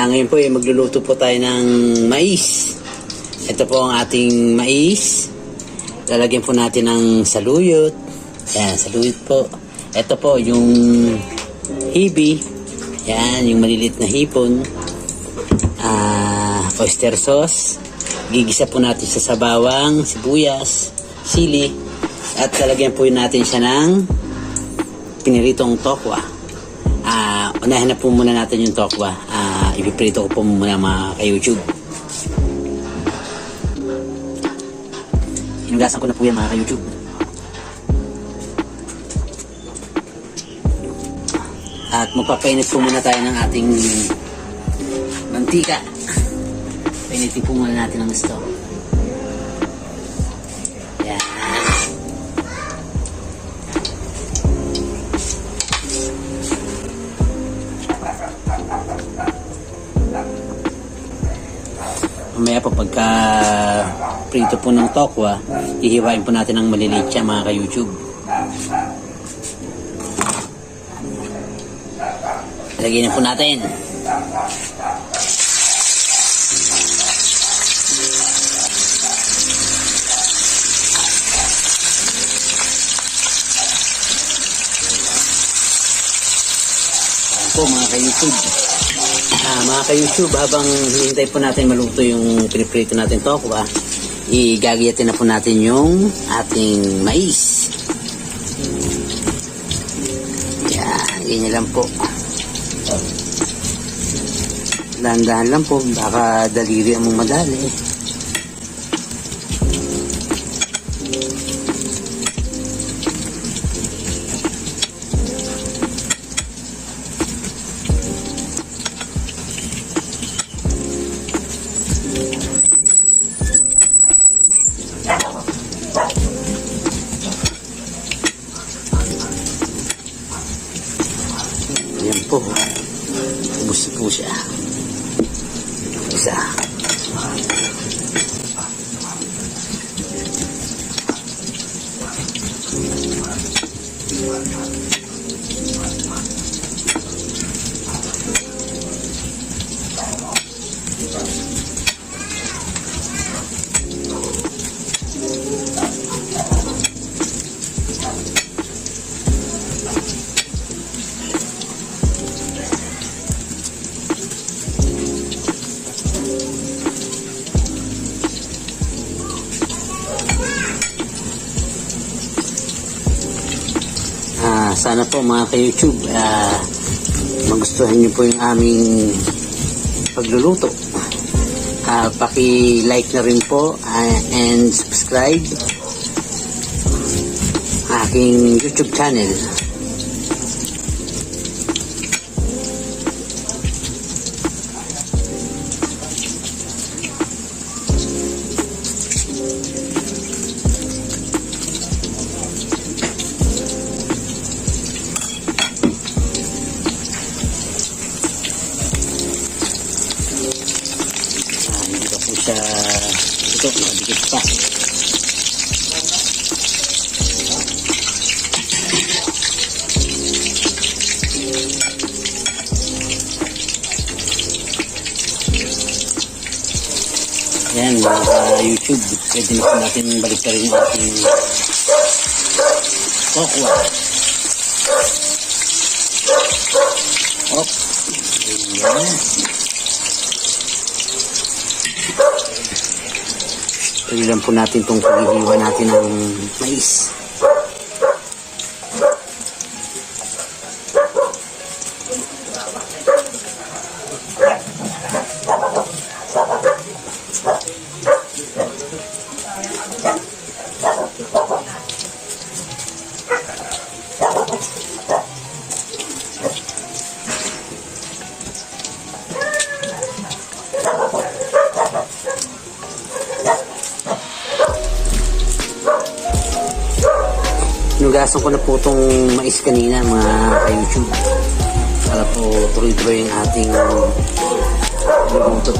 Ngayon po ay magluluto po tayo ng mais. Ito po ang ating mais. Lalagyan po natin ng saluyot. Yan, saluyot po. Ito po yung hibi. Yan, yung malilit na hipon. Oyster sauce. Gigisa po natin sa bawang, sibuyas, sili. At lalagyan po natin siya ng piniritong tokwa. Unahin na po muna natin yung tokwa. Ipiprito ko po muna mga ka-YouTube. Hinugasan ko na po yan mga ka-YouTube. At magpapainit po muna tayo ng ating mantika. Painitin po muna natin ang gusto. Yan. Mamaya po pagka prito po ng tokwa, ihiwain po natin ang maliliit siya mga ka-YouTube. Lagyan na po natin. Ayan po mga ka-YouTube. Mga ka-YouTube, habang hinihintay po natin maluto yung piniprito natin tokwa, igagayatin na po natin yung ating mais. Yan, ganyan lang po. Dahan-dahan lang po, baka daliri ang madali. Ayan po, ubos po siya. Isa. Sana po mga ka-YouTube magustuhan niyo po yung aming pagluluto. Paki-like na rin po and subscribe aking YouTube channel. Ito, nakadikit pa. Ayan mga YouTube, pwede na po natin balik rin yung ating tokwa. Ayan. Tuloy lang po natin itong paghihiwa natin ng mais. Hinugasan ko na po itong mais kanina mga ka-YouTube para po tuloy-tuloy yung ating luto.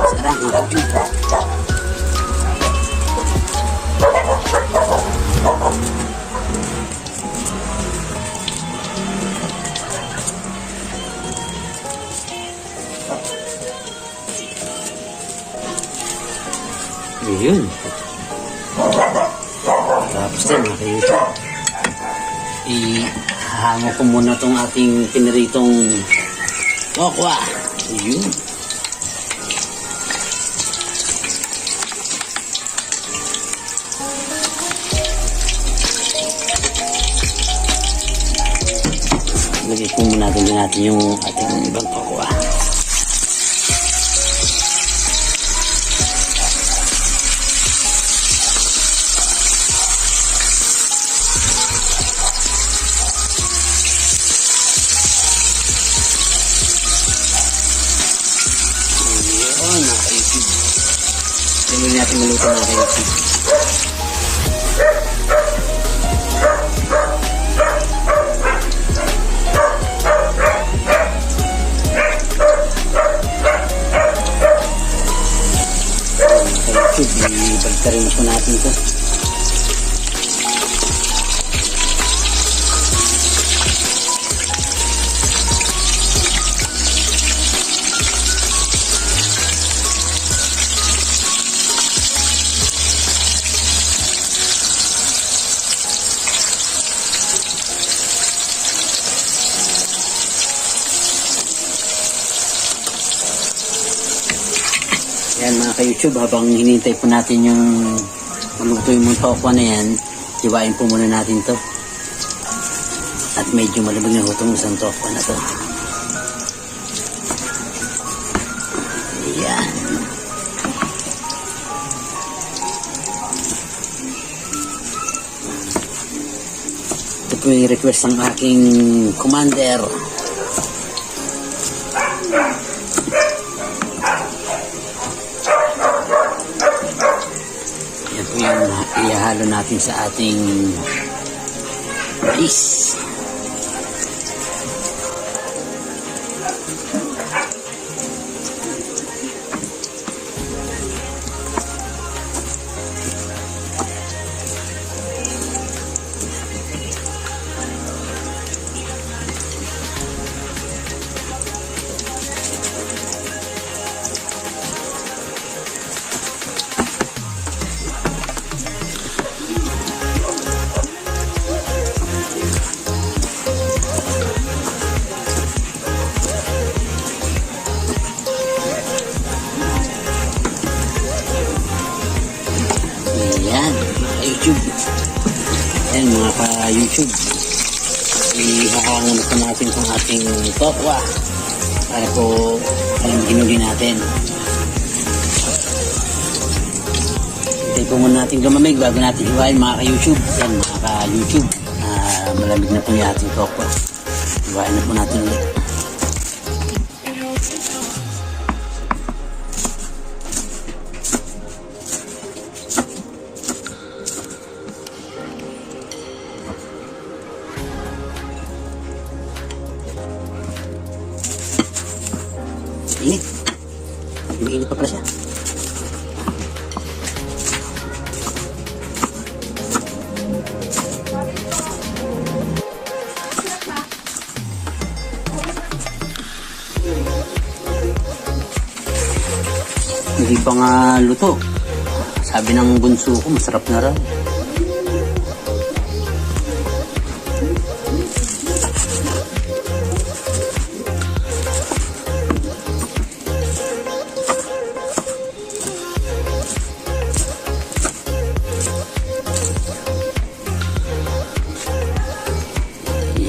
Sarap mga ka-YouTube. Ayun. Tapos din mga ka-YouTube. Ihahango ko muna tong ating piniritong tokwa. Ayun. Lagay po muna natin yung ating ibang tokwa. Ayun, mga ka-YouTube. Tingnan natin maluto mga ka-YouTube. Ibagtarin po natin ito. Yan mga ka-YouTube, habang hinintay po natin yung maluto yung tokwa na yan, hiwain po muna natin to. At medyo malamig na hutong isang tokwa na to. Yan. Ito po yung request ng aking commander. Yan ihahalo natin sa ating mais. YouTube. Ayan mga ka-YouTube. Ihahango na po natin itong ating tokwa para po hinugin natin. Hintay po muna natin lumamig bago natin hiwain mga ka-YouTube. Ayan mga ka-YouTube. Malamig na po yung ating tokwa. Hiwain na po natin ulit. Init. Mainit pa pala siya. Hindi pa nga luto. Sabi ng bunso ko, masarap na raw.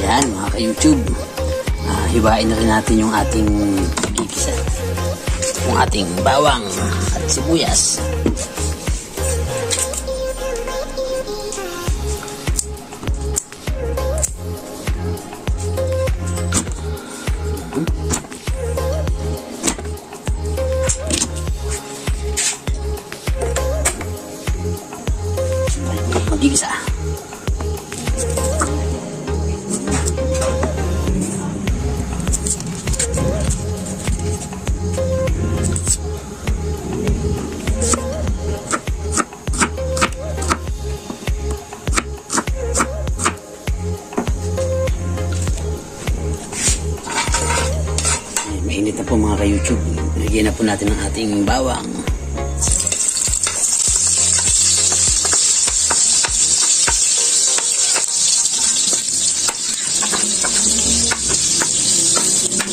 Yan mga ka-YouTube, hiwain na rin natin yung ating gigisa, yung ating bawang at sibuyas. Magigisa. Mainit na po mga ka-YouTube. Lagyan na po natin ang ating bawang.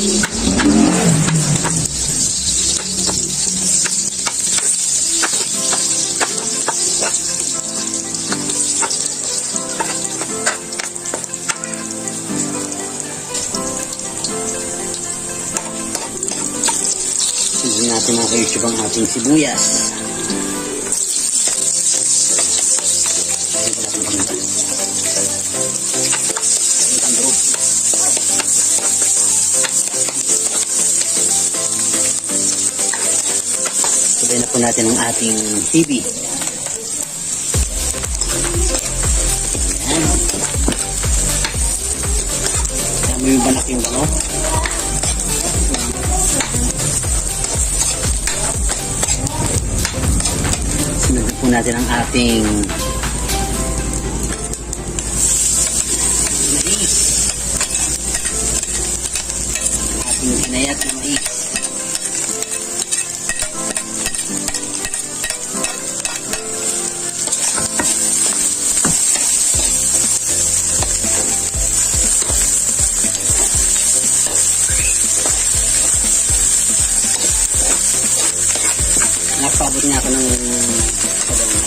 Hindi natin mga ka-YouTube ang ating sibuyas. Sabay na po natin ang ating TV. Ayan. Ayan mo yung banak yung bango. Sunod po natin ang ating mais. Ating inayat na mais. Napabot niya ako ng sabaw na.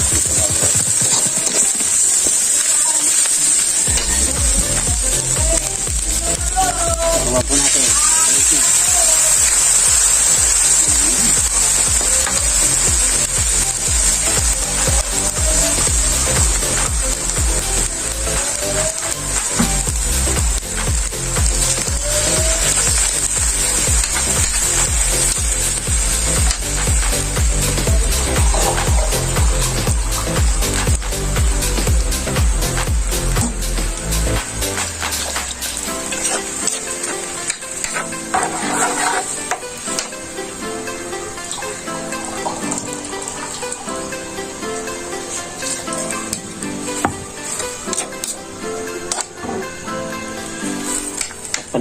Sabaw po natin.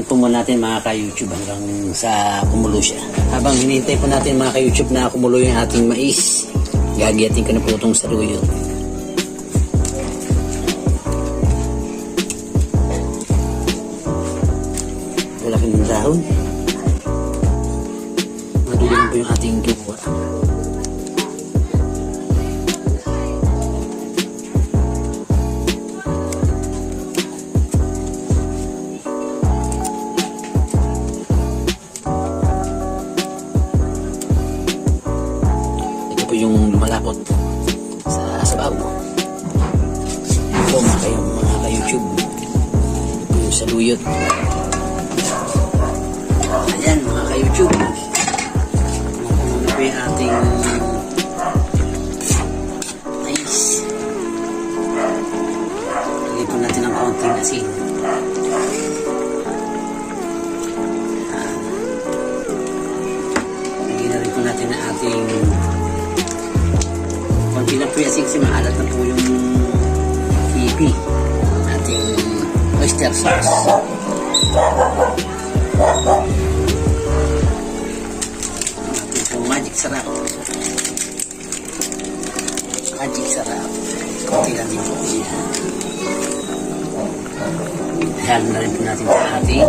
Po muna natin mga ka-YouTube hanggang sa kumulo siya. Habang hinihintay po natin mga ka-YouTube na kumulo yung ating mais, gagiyatin ko na po itong saluyot. Malaki ng dahon. Madulang po yung ating kinuha. Po yung lumalapot sa sabaw. Ito mga ka-YouTube. Ito yung saluyot. Ayan mga ka-YouTube. Ano po yung ating mais. Lagyan po natin ng kaunting asin. Lagyan na rin po natin ang ating konti na po yung kasi maalat na po yung hibi, ating oyster sauce. Ating po magic sarap. Magic sarap. Konti lang din po yan. Halo na rin po natin sa ating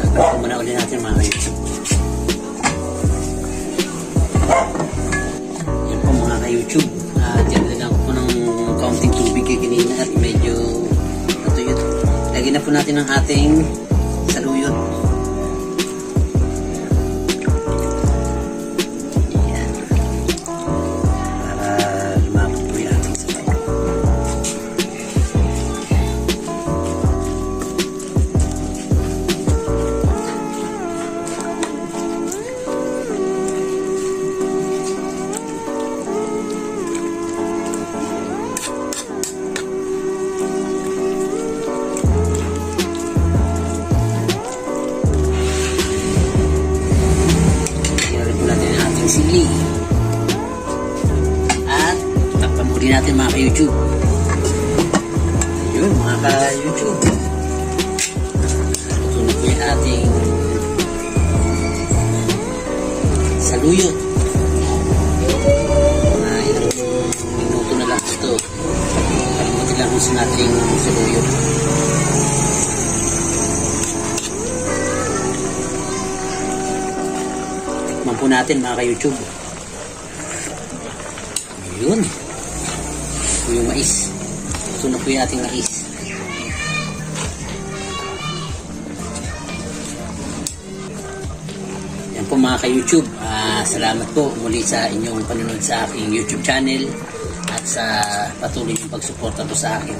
takpan muna ulit natin mga ka-YouTube. Yan po mga ka-YouTube. Diyan din ako po ng kaunting tubig kanina at medyo natuyot. Lagyan na po natin ang ating saluyot. Sili at takpan muli natin mga ka-YouTube. Yun mga ka-YouTube, luto ating saluyot. Ilang minuto na lang ito. Kalimutin lang sa ating saluyot. Tikman po natin mga ka-YouTube. Yun. Ito yung mais. Ito na po yung ating mais. Yan po mga ka-YouTube. Salamat po muli sa inyong panunod sa aking YouTube channel at sa patuloy niyong pagsuporta po sa akin.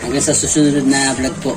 Hanggang sa susunod na vlog po.